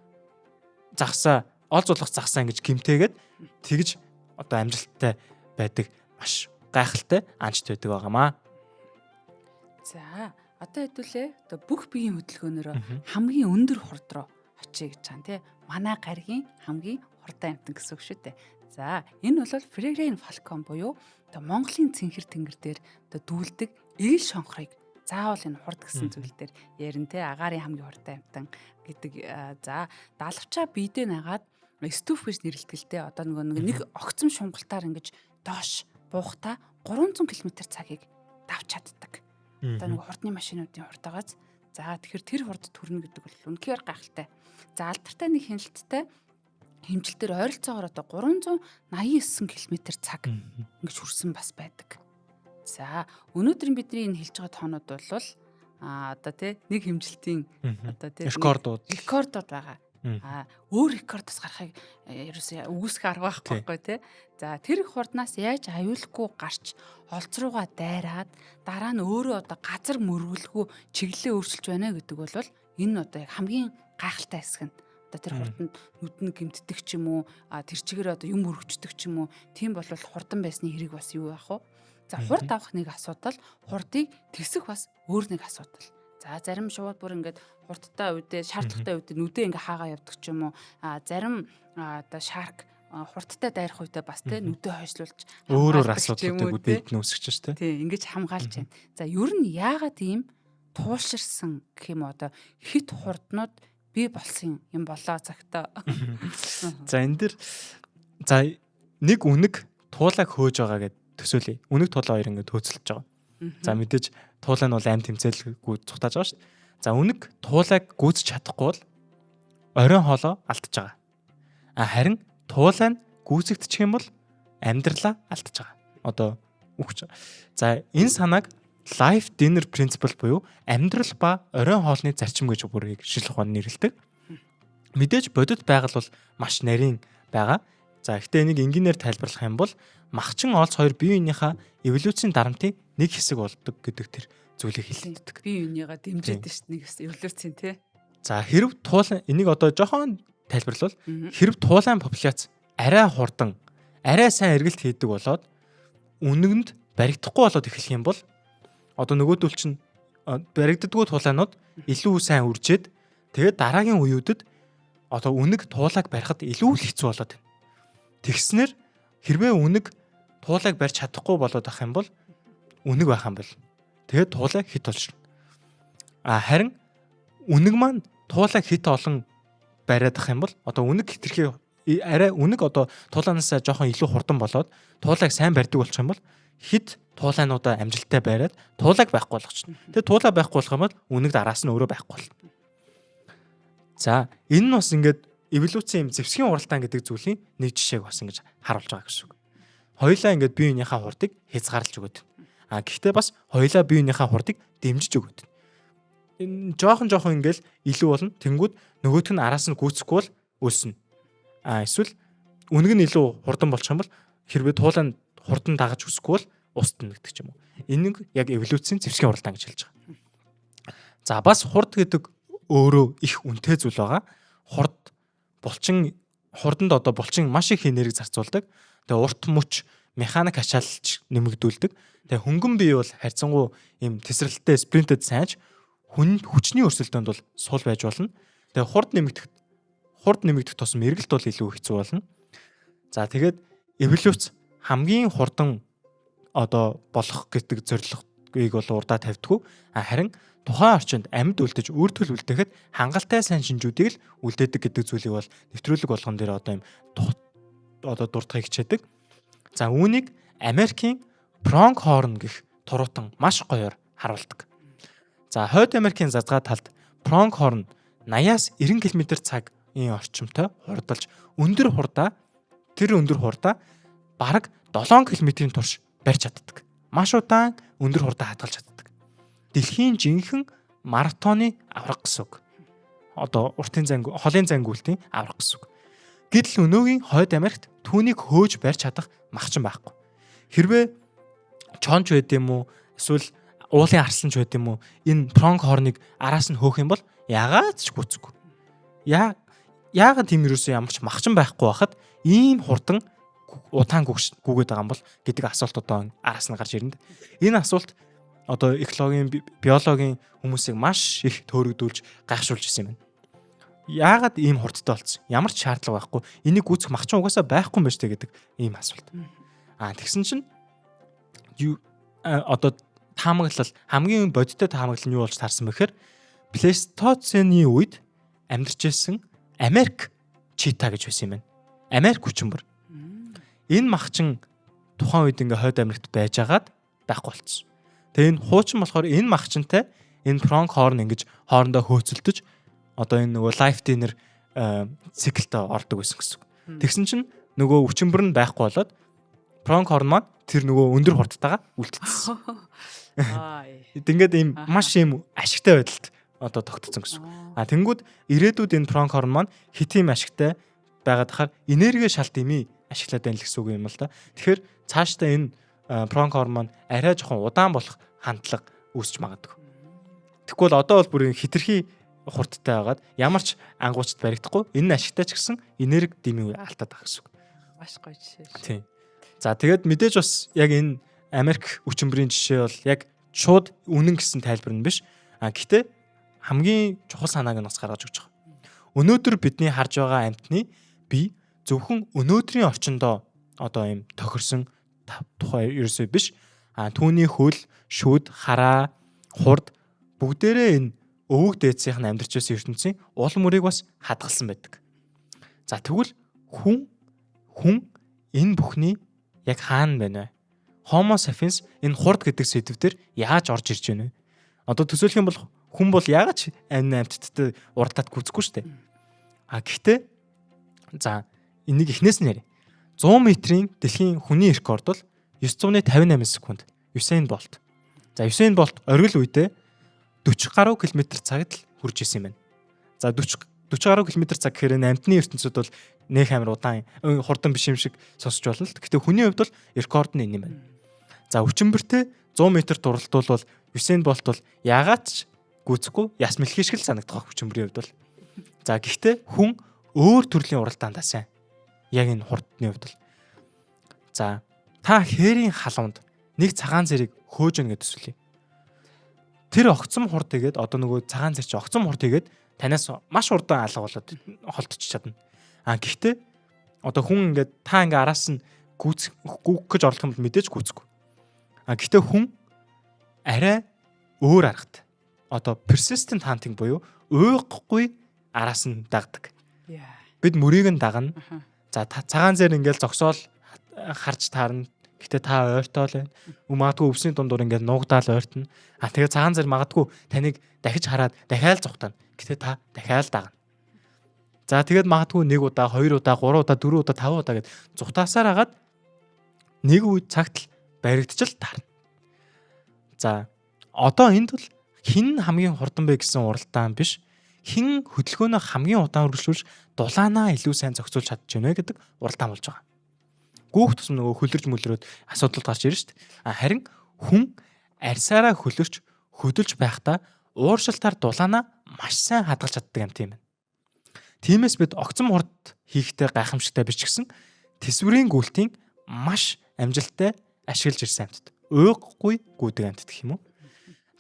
загсаа ол зулгах загсаа ингэж гимтээгээд тэгж одоо амжилттай байдаг маш гайхалтай анчт байдаг байгаамаа. За одоо хэдүүлээ одоо бүх биеийн хөдөлгөөнөөрөө хамгийн өндөр хурд руу очие гэж байгаа тий. Манай гаригийн хамгийн хурдан амтан гэсэн үг шүү дээ. За энэ бол Peregrine Falcon буюу одоо Монголын цэнхэр тэнгэр дээр одоо дүүлдэг ил шонхрыг заавал энэ хурд гэсэн зүйл дээр ярин те агаарын хамгийн хурдан амтан гэдэг. За даалгавчаа биедээ нагаад стуф гэж нэрлэлтэй одоо нэг огцом шунгалтаар ингэж доош буухта 300 км/цагийг давч чаддаг. Одоо нэг хурдны машинуудын хурдаагаас за тэгэхээр тэр хурд төрнө гэдэг бол үнэхээр гайхалтай. За алдартай нэг хяналттай хэмжилтээр ойролцоогоор одоо 389 км/цаг ингэж хүрсэн бас байдаг. За өнөөдөр бидний энэ хэлж байгаа тоонууд бол одоо тий нэг хэмжилтийн одоо тий рекордууд байгаа. Өөр рекордоос гарахыг ерөөсөө үгүйсэх арга байхгүй тий. За тэр их хурднаас яаж аюулгүй гарч олц руугаа дайраад дараа нь өөрөө одоо газар мөргөлгүй чиглэлээ өөрчилж байна гэдэг бол энэ одоо яг хамгийн гайхалтай хэсэг нь. Одоо тэр хурданд нүдэн гэмтдэг ч юм уу тэр чигээр одоо юм өргөждөг ч юм уу тийм бол хурдан байсны хэрэг бас юу яах вэ? За хурд авах нэг асуудал, хурдыг тэсэх бас өөр нэг асуудал. За зарим шууд бүр ингээд хурдтай үедээ шаардлагатай үедээ нүдээ ингээ хаагаа явдаг ч юм уу. Зарим одоо шарк хурдтай дайрах үедээ бас тэ нүдээ хойшлуулж өөрөөр асуудалтай үдээд нөөсгөж ш тэ. Тий ингэж хамгаалж байна. За ер нь яагаад ийм туулширсан гэх юм одоо хит хурднууд бий болсон юм болоо цагтаа. За энэ дэр за нэг үнэг туулайг хөөж байгаа гэд төсөөлье. Үнэг туулаа хоёр ингээд хөөцөлж байгаа. За мэдээж туулай нь бол амь тэмцээлгүй цухтааж байгаа шүү дээ. За үнэг туулайг гүйцэж чадахгүй бол оройн хоолоо алдчихж байгаа. Харин туулай нь гүйцэгдчих юм бол амьдралаа алдчихж байгаа. Одоо үхэж байгаа. За энэ санааг life dinner principle буюу амьдрал ба оройн хоолны зарчим гэж бүрийг шинжлэх ухаанд нэрлэдэг. Мэдээж бодит байгаль бол маш нарийн байгаа. За гэхдээ энийг энгийнээр тайлбарлах юм бол махчин олц хоёр бие биенийхээ эволюцийн дарамтын нэг хэсэг болдог гэдэг тэр зүйлийг хэлдэг. Бие биенийгаа дэмжиж шүү дээ нэг эволюцийн тий. За хэрв туулайн энийг одоо жоохон тайлбарлавал хэрв туулайн популяц арай хурдан, арай сайн эргэлт хийдэг болоод үнэгэнд баригдахгүй болоод эхлэх юм бол одоо нөгөөдөл чинь баригддаггүй туулайнууд илүү сайн үржээд тэгээд дараагийн үеүүдэд одоо үнэг туулайг барихад илүү л хэцүү болоод байна. Тэгснэр хэрвээ үнэг туулайг барьж чадахгүй болоод ах юм бол үнэг байх юм бол тэгээд туулай хит олшно. Харин үнэг маань туулайг хит олон бариад ах юм бол одоо үнэг хитрхи арай үнэг одоо туулайнаас жоохон илүү хурдан болоод туулайг сайн барьдаг болчих юм бол хит туулайнуудаа амжилттай бариад туулайг байхгүй болгочихно. Тэгээд туулай байхгүй болох юм бол үнэг дараас нь өөрөө байхгүй болно. За энэ нь бас ингээд эволюцийн юм зэвсгийн уралдаан гэдэг зүйлийн нэг жишээг бас ингэж харуулж байгаа гэсэн үг. Хоёулаа ингээд бие биенийхээ хурдыг хязгаарлаж өгöd. Гэхдээ бас хоёулаа бие биенийхээ хурдыг дэмжиж өгöd. Энэ жоохон ингээл илүү болно. Тэнгүүд нөгөөх нь араас нь гүйцэхгүй бол өлснө. Эсвэл үнэг нь илүү хурдан болчих юм бол хэрвээ туулаа хурдан дагаж хүсэхгүй бол устна гэдэг ч юм уу. Энэ яг эволюцийн зэвсгийн уралдаан гэж хэлж байгаа. За бас хурд гэдэг өөрөө их үнэтэй зүйл байгаа. Хурданд одоо булчин маш их энерги зарцуулдаг. Тэгээ урт мөч механик ачаалж нэмэгдүүлдэг. Тэгээ хөнгөн бие бол харьцангуй юм тесрэлттэй спринтэд сайнч хүчний өрсөлдөөнд бол сул байж болно. Тэгээ хурд нэмэгдэх тусам эргэлт бол илүү хэцүү болно. За тэгээд эволюц хамгийн хурдан одоо болох гэдэг зорилгыг бол урдаа тавьдаггүй. Харин тухайн орчинд амьд үлдэж үр төлөв үлдээхэд хангалттай сайн шинжүүдийг л үлдээдэг гэдэг зүйлийг бол нэвтрүүлэг болгон дээр одоо юм дуртахыг хичээдэг. За үүнийг Америкийн Pronghorn гэх туруутан маш гоёор харуулдаг. За Хойд Америкийн зазгаа талд Pronghorn 80-аас 90 км/цагийн орчимтой хурдалж өндөр хурдаа бараг 7 км-ийн турш барьж чаддаг. Маш удаан өндөр хурдаа хадгалж чаддаг. Дэлхийн жинхэнэ маратоны авраг гэсэн үг. Одоо холын зангиултын авраг гэсэн үг. Гэтэл өнөөгийн Хойд Америкт түүнийг хөөж барьж чадах махчин байхгүй. Хэрвээ чонж байд юм уу эсвэл уулын арсланч байд юм уу энэ Pronghorn-ыг араас нь хөөх юм бол ягаад ч гүцэхгүй. Яагаад тийм юусэн ямар ч махчин байхгүй байхад ийм хурдан удаан гүгээд байгаа юм бол гэдэг асуулт одоо араас нь гарч ирнэ. Энэ асуулт одоо экологийн биологийн хүмүүсийг маш их төөрөгдүүлж гайхшруулж ирсэн юм байна. Яагаад ийм хурдтай болсон? Ямар ч шаардлага байхгүй. Энийг гүцэх махчин угаасаа байхгүй юм байна шүү дээ гэдэг ийм асуулт. Тэгсэн чинь одоо таамаглал хамгийн бодиттой таамаглал нь юу болж таарсан бэхээр Плейстоцены үед амьдарч байсан Америк чита гэж байсан юм байна. Америк хүчинбэр. Энэ махчин тухайн үед ингээ Хойд Америкт байжгаад байхгүй болчихсон. Тэгээ энэ хуучин болохоор энэ махчинтай энэ Pronghorn ингэж хоорондоо хөөцөлдөж одоо энэ нөгөө life dinner циклтэй ордог байсан гэсэн. Тэгсэн чинь нөгөө хүчинбэр нь байхгүй болоод Pronghorn маань тэр нөгөө өндөр хурдтайгаа үлдчихсэн. Ингээд ийм маш ийм ашигтай байдалд одоо тогтцсон гэсэн. Тэнгүүд ирээдүйд энэ Pronghorn маань хитим ашигтай байгаад хахаар энерги шалт имий ашиглаад байна л гэсэн үг юм л да. Тэгэхээр цаашдаа энэ Pronghorn маань арай жоохон удаан болох хандлага үүсч магадгүй. Тэгвэл одоо бол бүр хитрхи хурдтай байгаад ямар ч ангуучд баригдахгүй энэ ашигтай ч гэсэн энерги дэмий алдаад байгаа гэсэн үг. Маш гоё жишээ. Тийм. За тэгээд мэдээж бас яг энэ Америк хүчинбэрийн жишээ бол яг шууд үнэн гэсэн тайлбар нь биш. Гэхдээ хамгийн чухал санааг нь бас гаргаж өгч байгаа. Өнөөдөр бидний харж байгаа амьтны бие зөвхөн өнөөдрийн орчиндөө одоо юм тохирсон тухай ерөөсөө биш. Түүний хөл, шүд, хараа, хурд бүгдээрээ энэ өвөг дээдсийнх нь амьдарч байсан ертөнцийн уул мөрийг бас хадгалсан байдаг. За тэгвэл хүн энэ бүхний яг хаана байна вэ? Homo sapiens энэ хурд гэдэг сэдвээр яаж орж ирж байна вэ? Одоо төсөөлөх юм бол хүн бол яагаад ч амьтдтай уралдаад гүцэхгүй шүү дээ. Гэхдээ за энийг эхнээс нь ярив. 100 метрийн дэлхийн хүний рекорд бол 958 секунд. Usain Bolt. За Usain Bolt оргил үедээ 40 гаруй км/цагт л хүрж исэн юм байна. За 40 гаруй км/цаг гэхээр амьтны ертөнцид бол нөх амир удаан хурдан биш юм шиг сонсож болно л. Гэхдээ хүний хувьд бол рекорд нь энэ юм байна. За өчигбөртөө 100 м дуралдуулбал Usain Bolt бол яагаад ч гүцэхгүй яс мэлхий шиг л санагдах өчигбөрийн хувьд бол. За гэхдээ хүн өөр төрлийн уралдаандаа сайн. Яг энэ хурдны хувьд бол. За та хээрийн халуунд нэг цагаан зэрэг хөөж өгнө гэдэг төсөлье. Тэр огцом хурд игээд одоо нөгөө цагаан зэрэг чи огцом хурд игээд танаас маш урдан алга болоод холдчих чадна. Гэхдээ одоо хүн ингээд та ингээ араас нь гүцэх гэж орлох юм бол мэдээж гүцэхгүй. Гэхдээ хүн арай өөр аргатай. Одоо persistent hunting буюу уйхгүй араас нь дагдаг. Бид мөрийг нь дагна. За цагаан зэр ингээл зогсоол харж таарна. Гэтэ та ойртоо л байна. Магадгүй өвсний дундуур ингээд нуугдаал ойртно. Тэгээ цагаан зэр магадгүй таныг дахиж хараад дахиад зогтоно. Гэтэ та дахиад дагна. За тэгээд магадгүй 1 удаа, 2 удаа, 3 удаа, 4 удаа, 5 удаа гэд зугтаасаар хагаад нэг үе цагт л баригдчихл таарна. За одоо энд бол хин хамгийн хурдан бэ гэсэн уралдаан биш. Хин хөдөлгөөнөө хамгийн удаан үргэлжлүүлж дулаанаа илүү сайн зохицуулж чадчих вэ гэдэг уралдаан болж байгаа. Гүүх тусам нөгөө хөлөрж мөлрөөд асуудал гарч ирж шít. Харин хүн арьсаараа хөлөрч хөдөлж байхдаа ууршилтаар дулаанаа маш сайн хадгалж чаддаг юм тийм байна. Тиймээс бид огцом хурд хийхдээ гайхамшигтай биш гэсэн тэсвэрийн гүйлтийн маш амжилттай ашиглаж ирсэн амьтад. Уйггүй гүдэг амьтад гэх юм уу?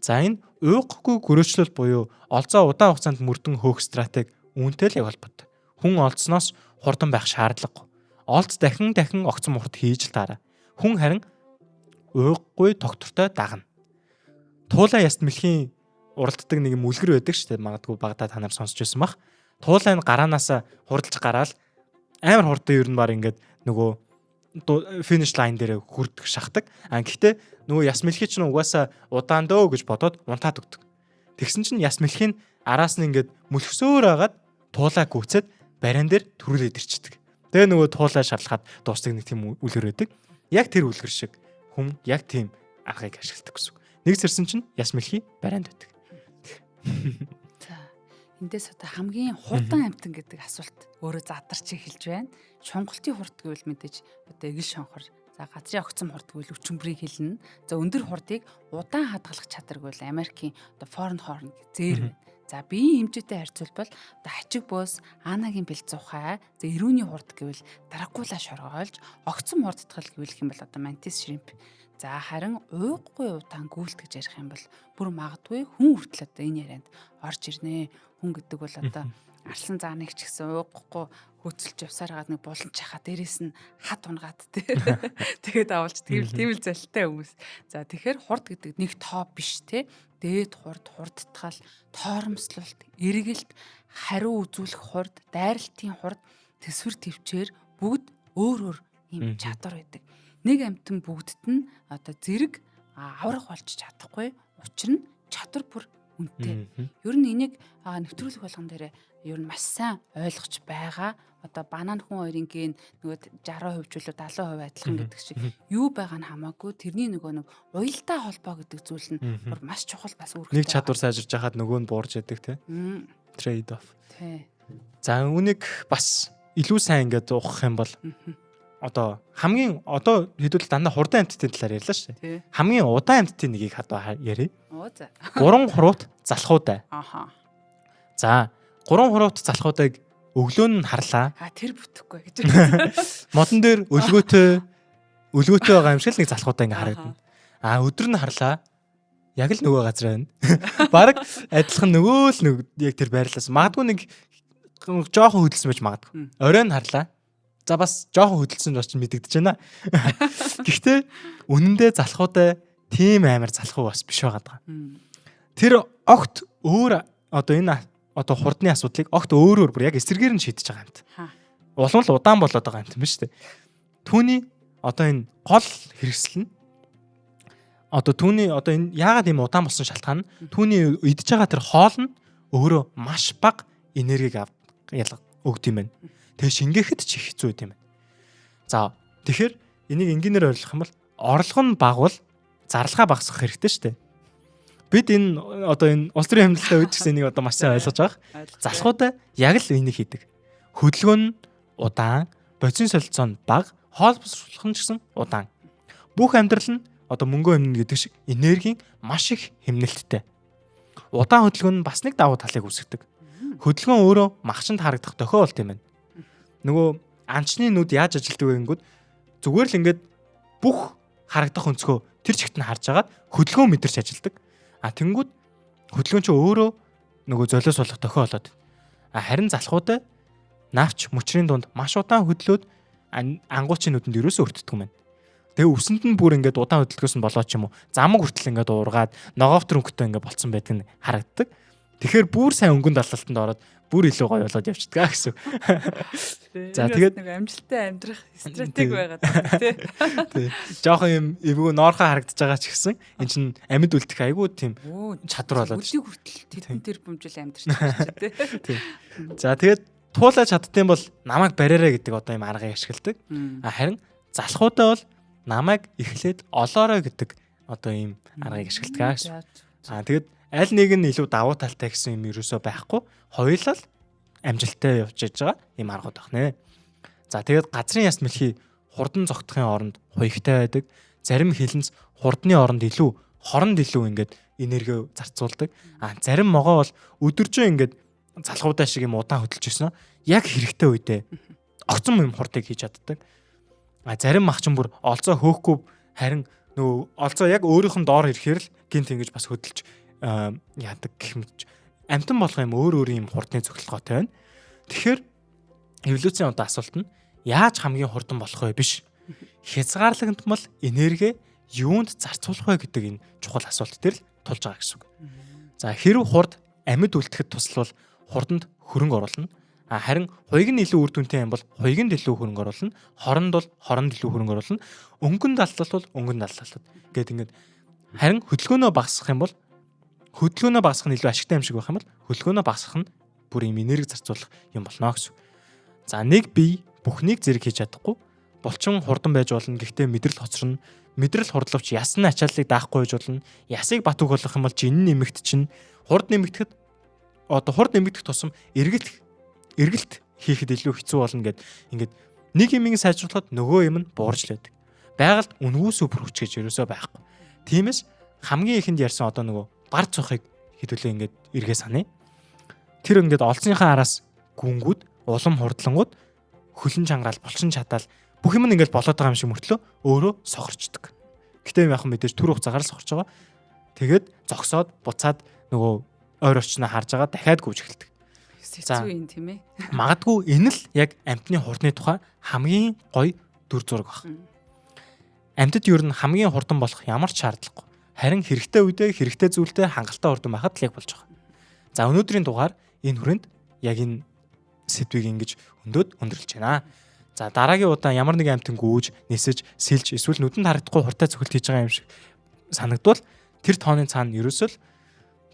За энэ уйггүй гөрөөчлөл буюу олзоо удаан хугацаанд мөрдөн хөөх стратеги үүнтэй л яг холбоотой. Хүн олдсноос хурдан байх шаардлагагүй. Олц дахин огцом хурд хийж л таараа. Хүн харин уйггүй тогтвортой дагна. Туулаа яст мэлхийн уралддаг нэг юм үлгэр байдаг шүү дээ. Магадгүй багада та нар сонсч байсан бах. Туулаа нь гараанаас хурдалж гараал амар хурдан ер нь баг ингээд нөгөө финиш лайн дээр хүрдэг шахдаг. Гэхдээ нөгөө яс мэлхий ч угаасаа удаан дөө гэж бодоод унтаад өгдөг. Тэгсэн чинь яс мэлхийн араас нь ингээд мөлхсөөр агаад туулаа гүцээд бариан дээр төрүүлээд ирчдэг. Тэгээ нөгөө туулаа шарлахад дуустдаг нэг тийм үлгэр байдаг. Яг тэр үлгэр шиг хүм яг тийм аргыг ашигладаг гэсэн. Нэг зэрсэн чинь яс мэлхий барианд байдаг. За эндээс одоо хамгийн хурдан амтан гэдэг асуулт өөрөө задарч эхэлж байна. Шонголтын хурд гэвэл мэдээж одоо эгэл шонхор, за газрын огцом хурд гэвэл өчмбрийг хэлнэ. За өндөр хурдыг удаан хадгалах чадвар гэвэл Америкийн одоо Форн Хорн зээр байна. За биеийн хэмжээтэй харьцуулбал одоо хачиг бус, анагийн бэлцуухай, за эрүүний хурд гэвэл дракула шоргоолж, огцом хурдтгал гэвэл юм бол одоо мантис шримп. За харин ууггүй удаан гүйлт гэж ярих юм бол бүр магадгүй хүн хүртэл одоо энэ ярианд орж ирнэ. Хүн гэдэг бол одоо арслан зааныг ч гэсэн ууггүй хөөцөлж явсаар гад нэг булан чахаа дээрээс нь хад унгаад тэгээд авалж тийм л залтай хүмүүс. За тэгэхээр хурд гэдэг нэг тоо биш те. Дээд хурд, хурдтгал, тоормслолт, эргэлт, хариу үзүүлэх хурд, дайралтын хурд, төсвөр төвчээр бүгд өөр ийм чадвар байдаг. Нэг амтан бүгдд нь одоо зэрэг аврах болж чадахгүй. Учир нь чадвар бүр үнэтэй. Ер нь энийг нэвтрүүлэх болгон дээр ер нь маш сайн ойлгож байгаа. Одоо банан хүн хоёрын ген нөгөө 60% ч үлээ 70% адилхан гэдэг шиг юу байгаа нь хамаагүй тэрний нөгөө нэг уялдаа холбоо гэдэг зүйл нь бүр маш чухал бас үүрэгтэй. Нэг чадвар сайжирж хахад нөгөө нь буурж яадаг те. Trade off. Тий. За үүнийг бас илүү сайн ингээд уухах юм бол одоо хамгийн одоо хэдүүл дандаа хурдан амттын талаар ярьлаа шүү дээ. Хамгийн удаан амттын нэгийг хадаа ярив. За. 3 хуруут залхуудай. Аха. За 3 хуруут залхуудайг өглөө нь харлаа. Тэр бүтэхгүй гэж байна. Модон дээр өлгөөтэй байгаа юм шиг л нэг залхуудаа ингээ харагдана. Өдөр нь харлаа. Яг л нөгөө газар байна. Бараг адилхан нөгөө л нэг яг тэр байрлалаас магадгүй нэг жоохон хөдөлсөн байж магадгүй. Оройн харлаа. За бас жоохон хөдөлсөн ч мэдэгдэж байна. Гэхдээ үнэндээ залхуудаа тийм амар залхуу бас биш байгаа. Тэр огт өөр одоо энэ одоо хурдны асуудлыг огт өөрөөр бүр яг эсэргээр нь шийдэж байгаа юм. Улам л удаан болоод байгаа юм биш үү? Түүний одоо энэ гол хэрэгсэл нь одоо түүний одоо энэ яагаад ийм удаан болсон шалтгаан нь түүний идж байгаа тэр хоол нь өөрөө маш бага энергийг өгд юм байна. Тэгээ шингээхэд ч их хэцүү юм байна. За тэгэхээр энийг энгийнээр ойлгох юм бол орлого нь багвал зарлага багасгах хэрэгтэй шүү дээ. Бид энэ одоо энэ улс төрийн хэмнэлтэд үдчихсэн энийг одоо маш сайн ойлгож байгаа. Залхуудаа яг л энийг хийдэг. Хөдөлгөөн нь удаан, бодис солилцоо нь бага, хоол босруулах нь ч гэсэн удаан. Бүх амьдрал нь одоо мөнгө хэмнэн гэдэг шиг энергийн маш их хэмнэлттэй. Удаан хөдөлгөөн нь бас нэг давуу талыг үүсгэдэг. Хөдөлгөөн өөрөө махчинд харагдах тохиолдол юм байна. Нөгөө анчны нүд яаж ажилтдаг вэ гэнгүүт зүгээр л ингээд бүх харагдах өнцгөө тэр чигт нь харж агаад хөдөлгөөн мэдэрч ажилтдаг. Тэнгүүд хөдөлгөөн чинь өөрөө нөгөө золиос болох тохиолдол. Харин залхуудаа навч мөчрийн дунд маш удаан хөдлөөд ангуучийн нүдэнд ерөөсөө өртдөг юм байна. Тэгээ өвсөнд нь бүр ингээд удаан хөдөлгөөс нь болоо ч юм уу замаг хүртэл ингээд уургаад ногоовтер өнгөтэй ингээд болцсон байдаг нь харагддаг. Тэгэхээр бүр сайн өнгөн даллалтанд ороод бүр илүү гоё болоод явчихдаг гэсэн. За тэгээд нэг амжилттай амьдрах стратеги байгаа тий. Жохон юм эвгүй ноорхоо харагдаж байгаа ч гэсэн эн чин амьд үлдэх айгүй тийм чадвар болоод. Өдний хүртэл тэдэн тэр бөмжил амьдрч байгаа тий. За тэгээд туулаж чаддсан бол намайг бариараа гэдэг одоо юм аргыг ашигладаг. Харин залхуудаа бол намайг эхлээд олоорой гэдэг одоо юм аргыг ашигладаг гэсэн. Тэгээд аль нэг нь илүү давуу талтай гэсэн юм ерөөсөө байхгүй. Хоёулаа л амжилттай явж байгаа юм аргууд байна. За тэгээд газрын яс мэлхий хурдан зогтохын оронд хуягтай байдаг. Зарим хилэнц хурдны оронд илүү хоронд илүү ингээд энерги зарцуулдаг. Зарим могоо бол өдөржөө ингээд залхуудаа шиг юм удаан хөдөлж ирсэн. Яг хэрэгтэй үедээ огцом юм хурдыг хийж чаддаг. Зарим махчин бүр олзоо хөөхгүй харин нөгөө олзоо яг өөрийнх нь доор ирэхээр л гинт ингэж бас хөдөлж яадаг гэх мэт амтан болох юм өөр юм хурдны зөвлөгөөтэй байна. Тэгэхээр эволюцийн одоо асуулт нь яаж хамгийн хурдан болох вэ биш. Хязгаарлагдмал энерги юунд зарцуулах вэ гэдэг энэ чухал асуулт дээр л тулж байгаа гэсэн үг. За хэрв хурд амьд үлдэхэд туславал хурданд хөрөнгө оруулна. Харин хуйг нь илүү үр дүнтэй юм бол хуйганд илүү хөрөнгө оруулна. Хоронд бол хоронд илүү хөрөнгө оруулна. Өнгөн даллалт бол өнгөн даллалт. Гэт ингээд харин хөдөлгөөнөө багасгах юм бол Хөдөлгөөнөө багасгах нь илүү ашигтай юм шиг байх юм бол хөдөлгөөнөө багасгах нь бүр юм энерги зарцуулах юм болно гэсэн. За нэг бие бүхнийг зэрэг хийж чадахгүй булчин хурдан байж болно. Гэхдээ мэдрэл хоцорно. Мэдрэл хурдлавч ясны ачааллыг даахгүй байж болно. Ясыг бат үг болгох юм бол жин нэмэгт чинь хурд нэмэгдэхэд хурд нэмэгдэх тусам эргэлт хийхэд илүү хэцүү болно гэд ингээд нэг юмыг сайжруулахад нөгөө юм нь буурж лээдэг. Байгальд үнгүү супер хүч гэж ерөөсөө байхгүй. Тиймээс хамгийн ихэнд ярьсан одоо нөгөө бар цохыг хэдүүлээ ингээд эргээ санаа. Тэр ингээд олцныхаа араас гүнгүүд улам хурдлангууд хөлн чангаал булчин чадаал бүх юм ингээд болоод байгаа юм шиг мөртлөө өөрөө сохорчдөг. Гэтэ яахан мэдээж түр хугацаагаар сохорч байгаа. Тэгээд зогсоод буцаад нөгөө ойр орчноо харж байгаа дахиад гүйж эхэлдэг. Хэцүү юм тийм ээ. Магадгүй энэ л яг амьтны хурдны тухай хамгийн гоё дүр зураг баг. Амьтад ер нь хамгийн хурдан болох ямар ч шаардлагагүй. Харин хэрэгтэй үедээ хэрэгтэй зүйлдээ хангалттай хурдан байхад л яг болж байгаа. За өнөөдрийн дугаар энэ хүрээнд яг энэ сэдвийг ингэж өндөрлж байна. За дараагийн удаа ямар нэг амьтан гүйж, нисэж, сэлж эсвэл нүдэнд харагдахгүй хурдтай цохилт хийж байгаа юм шиг санагдвал тэр тооны цаана ерөөсөл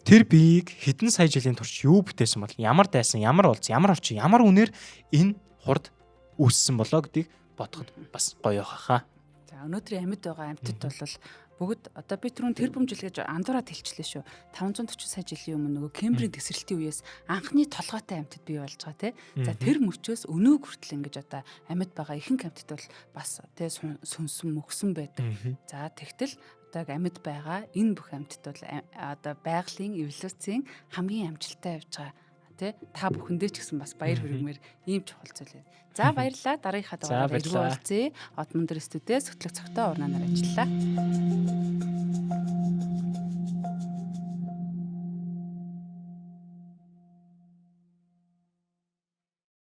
тэр биеийг хэдэн сая жилийн турш юу бүтээсэн бол ямар дайсан, ямар улс, ямар орчин, ямар үнээр энэ хурд үүссэн болоо гэдгийг бодоход бас гоё хаа. За өнөөдрийн амьд байгаа амьтад бол бүгд одоо би түрүүн тэр бөмжил гэж андуураад хэлчихлээ шүү. 540 сая жилийн өмнө нөгөө Кембрийн тесрэлтийн үеэс анхны толгойтой амьтад бий болж байгаа тий. За тэр мөчөөс өнөө хүртэл ингэж одоо амьд байгаа ихэнх амьтад бол бас тий сүнсэн мөхсөн байдаг. За тэгтэл одоо амьд байгаа энэ бүх амьтад бол одоо байгалийн эволюцийн хамгийн амжилттай явж байгаа. Тэ та бүхэндээ ч гэсэн бас баяр хүргэмээр ийм чухал зүйл байна. За баярлалаа. Дараагийнхаа дугаараар иргэн уулзъя. Одмон дөр студиэс хөтлөх цогтой урнаанаар ажиллаа.